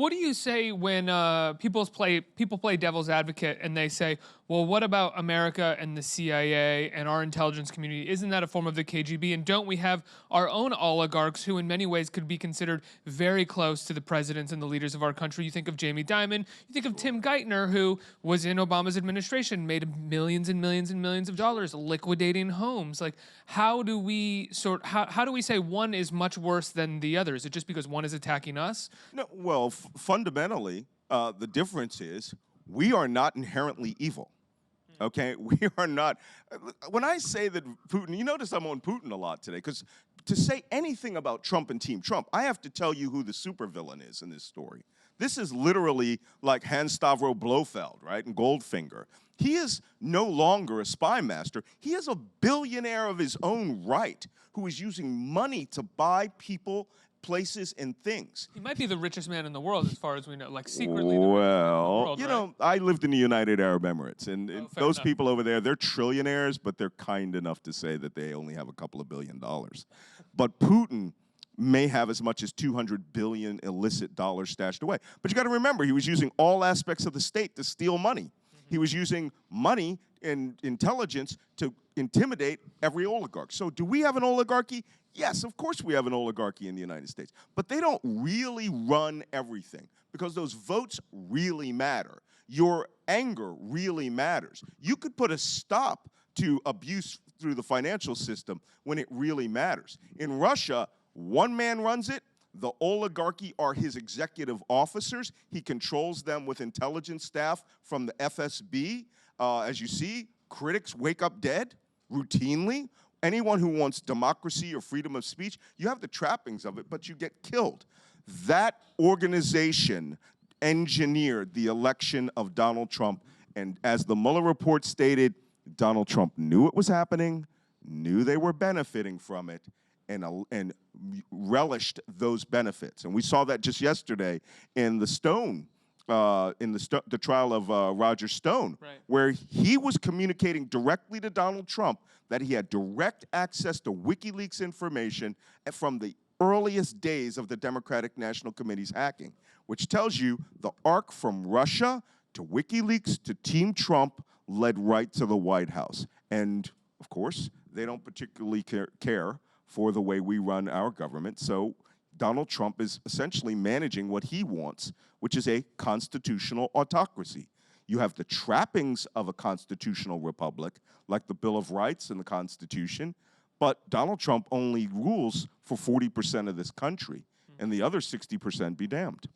What do you say when people play devil's advocate and they say, "Well, what about America and the CIA and our intelligence community? Isn't that a form of the KGB? And don't we have our own oligarchs who, in many ways, could be considered very close to the presidents and the leaders of our country?" You think of Jamie Dimon. You think of Tim Geithner, who was in Obama's administration, made millions and millions and millions of dollars liquidating homes. Like, how do we how do we say one is much worse than the other? Is it just because one is attacking us? No, well, fundamentally, the difference is we are not inherently evil. Okay, we are not. When I say that Putin, you notice I'm on Putin a lot today, because to say anything about Trump and Team Trump, I have to tell you who the supervillain is in this story. This is literally like Hans Stavro Blofeld, right, and Goldfinger. He is no longer a spy master. He is a billionaire of his own right who is using money to buy people, places, and things. He might be the richest man in the world, as far as we know, like secretly the richest man in the Well, world, you right? know, I lived in the United Arab Emirates, and fair those enough. people over there, they're trillionaires, but they're kind enough to say that they only have a couple of $1 billion. But Putin may have as much as 200 billion illicit dollars stashed away. But you got to remember, he was using all aspects of the state to steal money. He was using money and intelligence to intimidate every oligarch. So do we have an oligarchy? Yes, of course we have an oligarchy in the United States. But they don't really run everything, because those votes really matter. Your anger really matters. You could put a stop to abuse through the financial system when it really matters. In Russia, one man runs it. The oligarchy are his executive officers. He controls them with intelligence staff from the FSB. As you see, critics wake up dead routinely. Anyone who wants democracy or freedom of speech, you have the trappings of it, but you get killed. That organization engineered the election of Donald Trump, and as the Mueller report stated, Donald Trump knew it was happening, knew they were benefiting from it, and relished those benefits. And we saw that just yesterday in the the trial of Roger Stone, Right. where he was communicating directly to Donald Trump that he had direct access to WikiLeaks information from the earliest days of the Democratic National Committee's hacking, which tells you the arc from Russia to WikiLeaks to Team Trump led right to the White House. And, of course, they don't particularly care for the way we run our government. So Donald Trump is essentially managing what he wants, which is a constitutional autocracy. You have the trappings of a constitutional republic, like the Bill of Rights and the Constitution, but Donald Trump only rules for 40% of this country, and the other 60% be damned.